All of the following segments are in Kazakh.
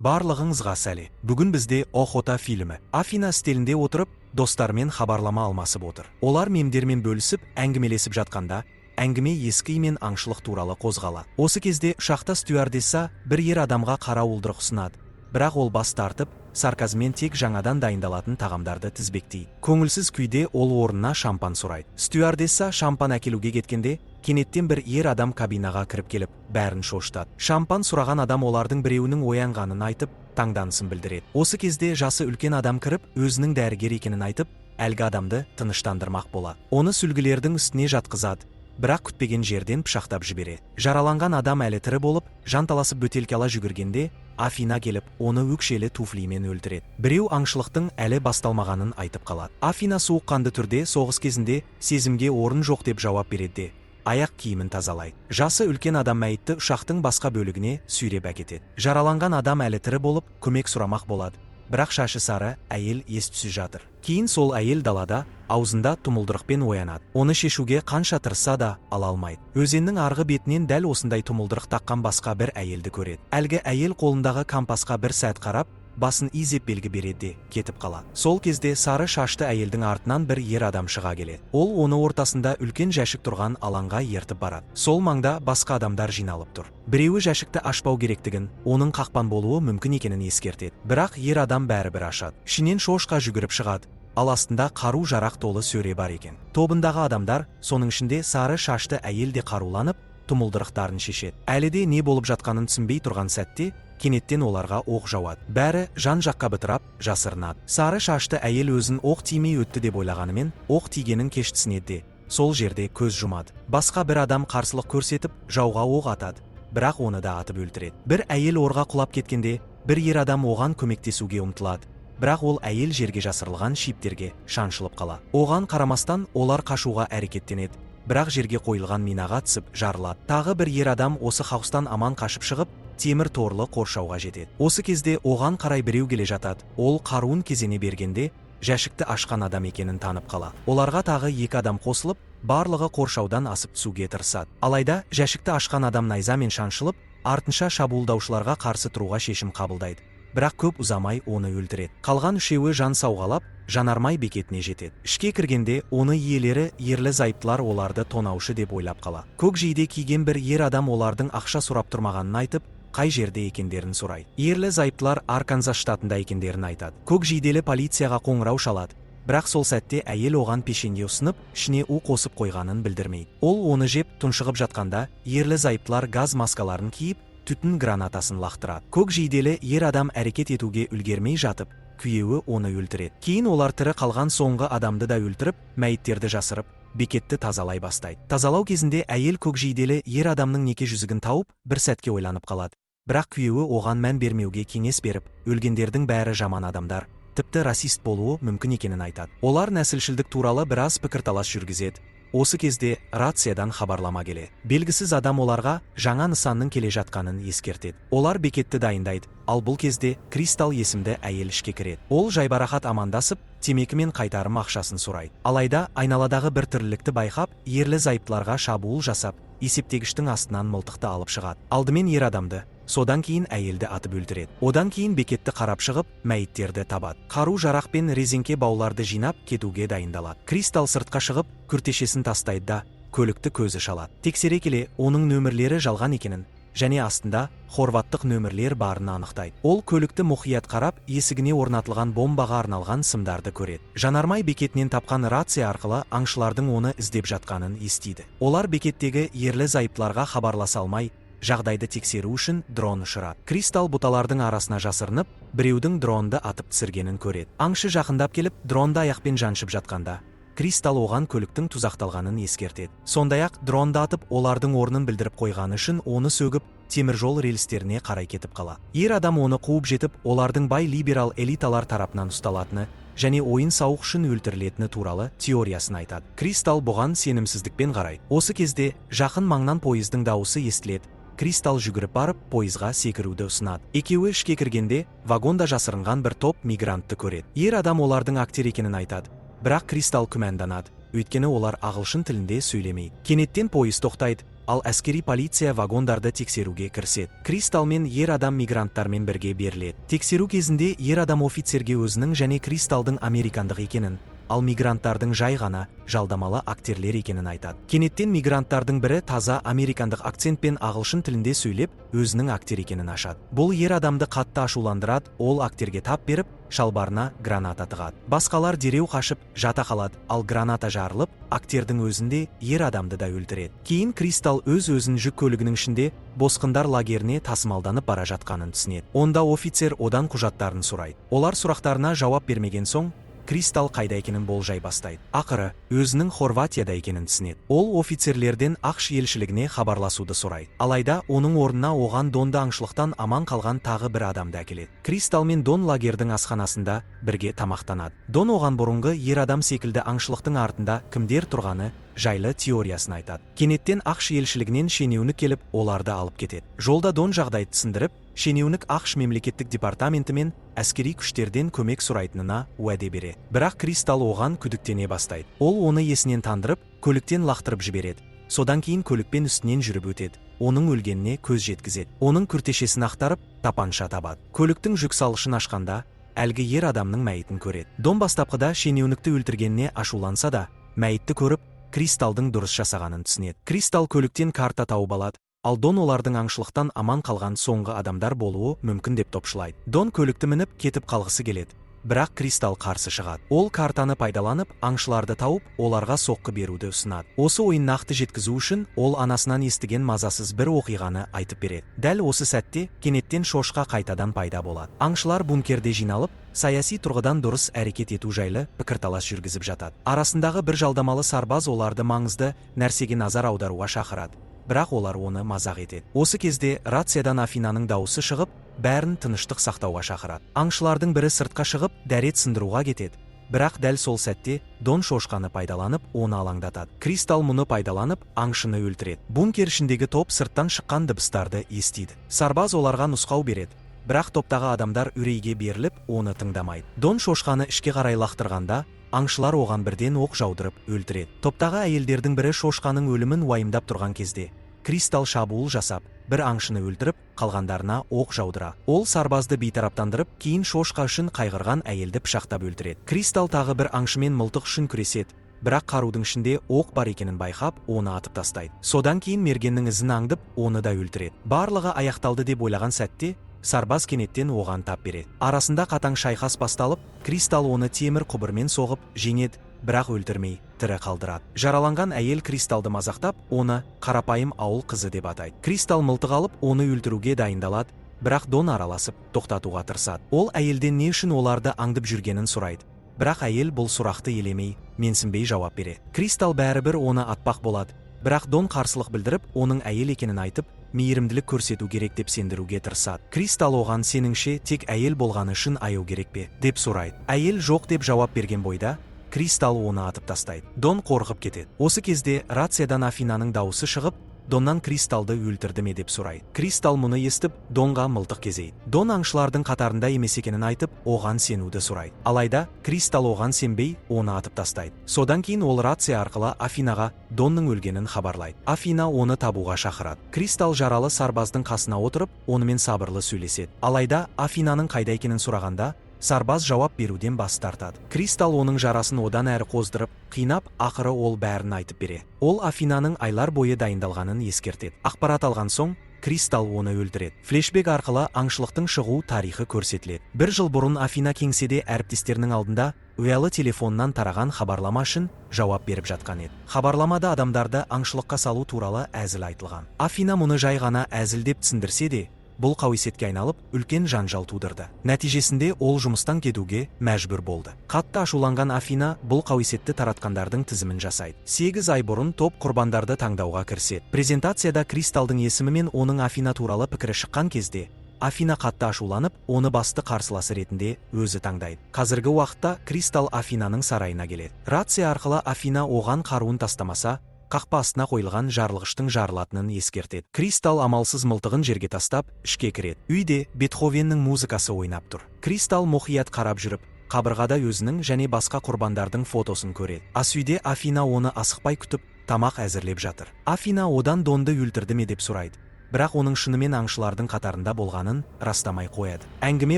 Барлығыңызға сәлем. Бүгін бізде Охота фильмі. Афина стилінде отырып, достармен хабарлама алмасып отыр. Олар мемдермен бөлісіп, әңгімелесіп жатқанда, әңгіме ескі мен аңшылық туралы қозғалады. Осы кезде ұшақта стюардесса бір ер адамға қарауылдырық ұсынады. Бірақ ол бас тартып, сарказммен тек жаңадан дайындалатын тағамдарды тізбектейді. Көңілсіз күйде ол орнына шампан сұрайды. Стюардесса шампан әкелуге кеткенде, кенеттен бір ер адам кабинаға кіріп келіп, бәрін шошытады. Шампан сұраған адам олардың біреуінің оянғанын айтып, таңданысын білдіреді. Осы кезде жасы үлкен адам кіріп, өзінің дәрігер екенін айтып, әлгі адамды тыныштандырмақ болады. Оны сүлгілердің үстіне жатқызады. Бірақ күтпеген жерден пышақтап жібереді. Жараланған адам әлі тірі болып, жанталасып бөтелке ала жүгіргенде, Афина келіп, оны өкшелі туфлимен өлтіреді. Біреу аңшылықтың әлі басталмағанын айтып қалады. Афина суыққанды түрде соғыс кезінде сезімге орын жоқ деп жауап береді. Аяқ киімін тазалайды. Жасы үлкен адам мәйітті ұшақтың басқа бөлігіне сүйреп әкетеді. Жараланған адам әлі тірі болып, көмек сұрамақ болады. Бірақ шашы сары әйел ес-түссіз жатыр. Кейін сол әйел далада, аузында тұмылдырықпен оянады. Оны шешуге қанша тырысса да ала алмайды. Өзеннің арғы бетінен дәл осындай тұмылдырық таққан басқа бір әйелді көреді. Әлгі әйел қолындағы компасқа бір сәт қарап, басын изеп белгі береді, кетіп қалады. Сол кезде сары шашты әйелдің артынан бір ер адам шыға келеді. Ол оны ортасында үлкен жәшік тұрған алаңға ертіп барады. Сол маңда басқа адамдар жиналып тұр. Біреуі жәшікті ашпау керектігін, оның қақпан болуы мүмкін екенін ескертеді. Бірақ ер адам бәрібір ашады. Ішінен шошқа жүгіріп шығады. Ал астында қару-жарақ толы сөре бар екен. Тобындағы адамдар, соның ішінде сары шашты әйел де қаруланып, тұмылдырықтарын шешеді. Әлі де не болып жатқанын түсінбей тұрған сәтте, кенеттен оларға оқ жауады. Бәрі жан-жаққа бытырап, жасырынады. Сары шашты әйел өзін оқ тимей өтті деп ойлағанымен, оқ тигенін кеш түсінеді. Сол жерде көз жұмады. Басқа бір адам қарсылық көрсетіп, жауға оқ атады. Бірақ оны да атып өлтіреді. Бір әйел орға құлап кеткенде, бір ер адам оған көмектесуге ұмтылады. Бірақ ол әйел жерге жасырылған шиптерге шаншылып қалады. Оған қарамастан олар қашуға әрекеттенеді. Бірақ жерге қойылған минаға түсіп жарылады. Тағы бір ер адам осы қауыстан аман қашып шығып, темір торлы қоршауға жетеді. Осы кезде оған қарай біреу келе жатады. Ол қаруын кезене бергенде, жәшікті ашқан адам екенін танып қалады. Оларға тағы екі адам қосылып, барлығы қоршаудан асып түсуге тырысады. Алайда жәшікті ашқан адам найзамен шаншылып, артынша шабуылдаушыларға қарсы тұруға шешім қабылдайды. Бірақ көп ұзамай оны өлтіреді. Қалған үшеуі жан сауғалап, жанармай бекетіне жетеді. Ішке кіргенде оны иелері ерлі-зайыптылар оларды тонаушы деп ойлап қалады. Көк жейде киген бір ер адам олардың ақша сұрап тұрмағанын айтып, қай жерде екендерін сұрайды. Ерлі-зайыптылар Арканзас штатында екендерін айтады. Көк жейделі полицияға қоңырау шалады. Бірақ сол сәтте әйел оған пешенге ұсынып, ішіне у қосып қойғанын білдірмейді. Ол оны жеп тұншығып жатқанда, ерлі-зайыптылар газ маскаларын киіп, түтін гранатасын лақтырады. Көк жейделі ер адам әрекет етуге үлгермей жатып, күйеуі оны өлтіреді. Кейін олар тірі қалған соңғы адамды да өлтіріп, мәйіттерді жасырып, бекетті тазалай бастайды. Тазалау кезінде әйел көк жейделі ер адамның неке жүзігін тауып, бір сәтке ойланып қалады. Бірақ күйеуі оған мән бермеуге кеңес беріп, өлгендердің бәрі жаман адамдар, тіпті расист болуы мүмкін екенін айтады. Олар нәсілшілдік туралы біраз пікірталас жүргізеді. Осы кезде рациядан хабарлама келеді. Белгісіз адам оларға жаңа нысанның келе жатқанын ескертеді. Олар бекетті дайындайды. Ал бұл кезде Кристал есімді әйел ішке кіреді. Ол жайбарақат амандасып, темекі мен қайтарым ақшасын сұрайды. Алайда айналадағы бір тірлікті байқап, ерлі-зайыптыларға шабуыл жасап, есептегіштің астынан мылтықты алып шығады. Алдымен ер адамды, содан кейін әйелді атып өлтіреді. Одан кейін бекетті қарап шығып, мәйіттерді табады. Қару-жарақ пен резеңке бауларды жинап, кетуге дайындалады. Кристал сыртқа шығып, күртешесін тастайды да, көлікті көзі шалады. Тексере келе, оның нөмірлері жалған екенін, және астында хорваттық нөмірлер барын анықтайды. Ол көлікті мұқият қарап, есігіне орнатылған бомбаға арналған сымдарды көреді. Жанармай бекетінен тапқан рация арқылы аңшылардың оны іздеп жатқанын естиді. Олар бекеттегі ерлі-зайыптыларға хабарласа алмай, жағдайды тексеру үшін дрон ұшырады. Кристал бұталардың арасына жасырынып, біреудің дронды атып түсіргенін көреді. Аңшы жақындап келіп, дронды аяқпен жаншып жатқанда, Кристал оған көліктің тұзақталғанын ескертеді. Сондай-ақ дронды атып, олардың орнын білдіріп қойғаны үшін оны сөгіп, теміржол рельстеріне қарай кетіп қалады. Ер адам оны қуып жетіп, олардың бай либерал элиталар тарапынан ұсталатыны және ойын-сауық үшін өлтірілетіні туралы теориясын айтады. Кристал бұған сенімсіздікпен қарайды. Осы кезде жақын маңнан пойыздың дауысы естіледі. Кристал жүгіріп барып, пойызға секіруді ұсынады. Екеуі ішке кіргенде, вагонда жасырынған бір топ мигрантты көреді. Ер адам олардың актер екенін айтады. Бірақ Кристал күмәнданады, өйткені олар ағылшын тілінде сөйлемейді. Кенеттен пойыз тоқтайды. ал әскери полиция вагондарды тексеруге кіріседі. Кристал мен ер адам мигранттармен бірге беріледі. Тексеру кезінде ер адам офицерге өзінің және Кристалдың американдық екенін, ал мигранттардың жай ғана жалдамалы актерлер екенін айтады. Кенеттен мигранттардың бірі таза американдық акцентпен ағылшын тілінде сөйлеп, өзінің актер екенін ашады. Бұл ер адамды қатты ашуландырады, ол актерге тап беріп, шалбарына граната тығады. Басқалар дереу қашып жата қалады, ал граната жарылып, актердің өзінде ер адамды да өлтіреді. Кейін Кристал өз-өзін жүк көлігінің ішінде босқындар лагеріне тасымалданып бара жатқанын түсінеді. Онда офицер одан құжаттарын сұрайды. Олар сұрақтарына жауап бермеген соң, Кристал қайда екенін болжай бастайды. Ақыры өзінің Хорватияда екенін түсінеді. Ол офицерлерден ақш елшілігіне хабарласуды сұрайды. Алайда оның орнына оған Донды аңшылықтан аман қалған тағы бір адамды әкеледі. Кристал мен Дон лагердің асханасында бірге тамақтанады. Дон оған бұрынғы ер адам секілді аңшылықтың артында кімдер тұрғаны жайлы теориясын айтады. Кенеттен ақш елшілігінен шенеунік келіп, оларды алып кетеді. Жолда Дон жағдайды түсіндіріп, шенеунік ақш мемлекеттік департаменті мен әскери күштерден көмек сұрайтынына уәде береді. Бірақ Кристал оған күдіктене бастайды. Ол оны есінен тандырып, көліктен лақтырып жібереді. Содан кейін көлікпен үстінен жүріп өтеді. Оның өлгеніне көз жеткізеді. Оның күртешесін ақтарып, тапанша табады. Көліктің жүк салғышын ашқанда, әлгі ер адамның мәйітін көреді. Дон бастапқыда шенеунікті өлтіргеніне ашуланса да, мәйітті көріп, Кристалдың дұрыс жасағанын түсінеді. Кристал көліктен карта тауып алады, ал Дон олардың аңшылықтан аман қалған соңғы адамдар болуы мүмкін деп топшылайды. Дон көлікті мініп кетіп қалғысы келеді. Бірақ Кристал қарсы шығады. Ол картаны пайдаланып, аңшыларды тауып, оларға соққы беруді ұсынады. Осы ойын нақты жеткізу үшін ол анасынан естіген мазасыз бір оқиғаны айтып береді. Дәл осы сәтте кенеттен шошқа қайтадан пайда болады. Аңшылар бункерде жиналып, саяси тұрғыдан дұрыс әрекет ету жайлы пікірталас жүргізіп жатады. Арасындағы бір жалдамалы сарбаз оларды маңызды нәрсеге назар аударуға шақырады. Бірақ олар оны мазақ етеді. Осы кезде рациядан Афинаның дауысы шығып, бәрін тыныштық сақтауға шақырады. Аңшылардың бірі сыртқа шығып, дәрет сындыруға кетеді. Бірақ дәл сол сәтте Дон шошқаны пайдаланып, оны алаңдатады. Кристал мұны пайдаланып, аңшыны өлтіреді. Бункер ішіндегі топ сырттан шыққан дыбыстарды естиді. Сарбаз оларға нұсқау береді. Бірақ топтағы адамдар үрейге беріліп, оны тыңдамайды. Дон шошқаны ішке қарай лақтырғанда, аңшылар оған бірден оқ жаудырып өлтіреді. Топтағы әйелдердің бірі шошқаның өлімін уайымдап тұрған кезде, Кристал шабуыл жасап, бір аңшыны өлтіріп, қалғандарына оқ жаудыра. Ол сарбазды бейтараптандырып, кейін шошқа үшін қайғырған әйелді пышақтап өлтіреді. Кристал тағы бір аңшымен мылтық үшін күреседі, бірақ қарудың ішінде оқ бар екенін байқап, оны атып тастайды. Содан кейін мергеннің ізін аңдып, оны да өлтіреді. Барлығы аяқталды деп ойлаған сәтте, сарбаз кенеттен оған тап береді. Арасында қатаң шайқас басталып, Кристал оны темір құбырмен соғып жеңеді, бірақ өлтірмей, тірі қалдырады. Жараланған әйел Кристалды мазақтап, оны қарапайым ауыл қызы деп атайды. Кристал мылтық алып, оны өлтіруге дайындалады, бірақ Дон араласып, тоқтатуға тырысады. Ол әйелден не үшін оларды аңдып жүргенін сұрайды. Бірақ әйел бұл сұрақты елемей, менсінбей жауап береді. Кристал бәрібір оны атпақ болады. Бірақ Дон қарсылық білдіріп, оның әйел екенін айтып, мейірімділік көрсету керек деп сендіруге тырысады. Кристал оған сеніңше тек әйел болғаны үшін аяу керек пе деп сұрайды. Әйел жоқ деп жауап берген бойда, Кристал оны атып тастайды. Дон қорқып кетеді. Осы кезде рациядан Афинаның дауысы шығып, Доннан Кристалды өлтірді ме деп сұрайды. Кристал мұны естіп, Донға мылтық кезейді. Дон аңшылардың қатарында емес екенін айтып, оған сенуді сұрайды. Алайда Кристал оған сенбей, оны атып тастайды. Содан кейін ол рация арқылы Афинаға Донның өлгенін хабарлайды. Афина оны табуға шақырады. Кристал жаралы сарбаздың қасына отырып, онымен сабырлы сөйлеседі. Алайда Афинаның қайда екенін сұрағанда, сарбаз жауап беруден бас тартады. Кристал оның жарасын одан әрі қоздырып, қинап, ақыры ол бәрін айтып бере. Ол Афинаның айлар бойы дайындалғанын ескертеді. Ақпарат алған соң, Кристал оны өлтіреді. Флешбек арқылы аңшылықтың шығу тарихы көрсетіледі. Бір жыл бұрын Афина кеңседе әріптестерінің алдында ұялы телефоннан тараған хабарлама үшін жауап беріп жатқан еді. Хабарламада адамдарды аңшылыққа салу туралы әзіл айтылған. Афина мұны жай ғана әзіл деп түсіндірсе де, бұл қауесетке айналып, үлкен жанжал тудырды. Нәтижесінде ол жұмыстан кетуге мәжбүр болды. Қатты ашуланған Афина бұл қауесетті таратқандардың тізімін жасайды. 8 ай бұрын топ құрбандарды таңдауға кіріседі. Презентацияда Кристалдың есімі мен оның Афина туралы пікірі шыққан кезде, Афина қатты ашуланып, оны басты қарсыласы ретінде өзі таңдайды. Қазіргі уақытта Кристал Афинаның сарайына келеді. Рация арқылы Афина оған қаруын тастамаса, қақпа астына қойылған жарылғыштың жарылатынын ескертеді. Кристал амалсыз мылтығын жерге тастап, ішке кіреді. Үйде Бетховеннің музыкасы ойнап тұр. Кристал мұқият қарап жүріп, қабырғада өзінің және басқа құрбандардың фотосын көреді. Ас үйде Афина оны асықпай күтіп, тамақ әзірлеп жатыр. Афина одан Донды өлтірді ме деп сұрайды. Бірақ оның шынымен аңшылардың қатарында болғанын растамай қояды. Әңгіме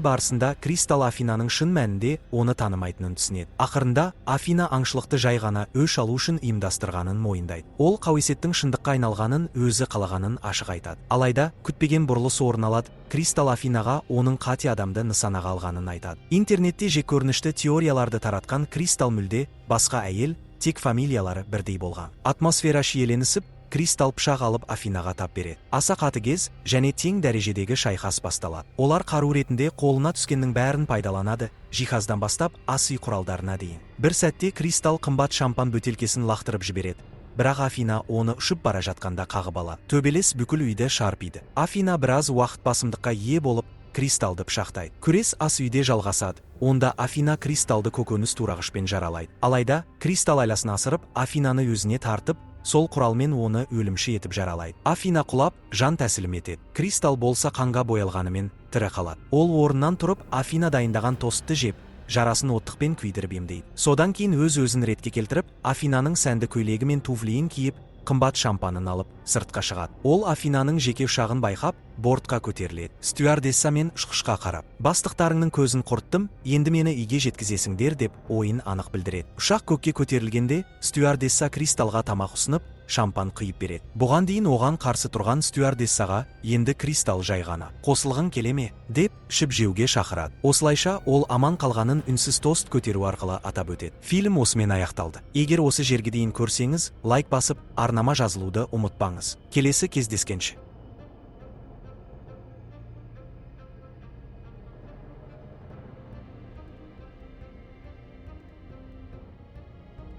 барысында Кристал Афинаның шын мәнінде оны танымайтынын түсінеді. Ақырында Афина аңшылықты жай ғана өш алу үшін ұйымдастырғанын мойындайды. Ол қауесеттің шындыққа айналғанын өзі қалағанын ашық айтады. Алайда күтпеген бұрылыс орын алады. Кристал Афинаға оның қате адамды нысанаға алғанын айтады. Интернетте жеккөрінішті теорияларды таратқан Кристал мүлде басқа әйел, тек фамилиялары бірдей болған. Атмосфера шиеленісіп, Кристал пышақ алып Афинаға тап береді. Аса қатыгез және тең дәрежедегі шайқас басталады. Олар қару ретінде қолына түскеннің бәрін пайдаланады, жиһаздан бастап ас үй құралдарына дейін. Бір сәтте Кристал қымбат шампан бөтелкесін лақтырып жібереді. Бірақ Афина оны ұшып бара жатқанда қағып алады. Төбелес бүкіл үйді шарпиды. Афина біраз уақыт басымдыққа ие болып, Кристалды пышақтайды. Күрес ас үйде жалғасады. Онда Афина Кристалды көкөніс турағышпен жаралайды. Алайда Кристал айласын асырып, Афинаны өзіне тартып, сол құралмен оны өлімші етіп жаралайды. Афина құлап, жан тәсілім етеді. Кристал болса қанға боялғанымен тірі қалады. Ол орнынан тұрып, Афина дайындаған тостты жеп, жарасын оттықпен күйдіріп емдейді. Содан кейін өз-өзін ретке келтіріп, Афинаның сәнді көйлегі мен туфлиін киіп, қымбат шампанын алып, сыртқа шығады. Ол Афинаның жеке ұшағын байқап, бортқа көтеріледі. Стюардесса мен ұшқышқа қарап, бастықтарыңның көзін құрттым, енді мені үйге жеткізесіңдер деп ойын анық білдіреді. Ұшақ көкке көтерілгенде, стюардесса Кристалға тамақ ұсынып, шампан құйып береді. Бұған дейін оған қарсы тұрған стюардессаға енді Кристал жай ғана қосылғың келе ме деп ішіп жеуге шақырады. Осылайша ол аман қалғанын үнсіз тост көтеру арқылы атап өтеді. Фильм осымен аяқталды. Егер осы жерге дейін көрсеңіз, лайк басып, арнама жазылуды ұмытпаңыз. Келесі кездескенше.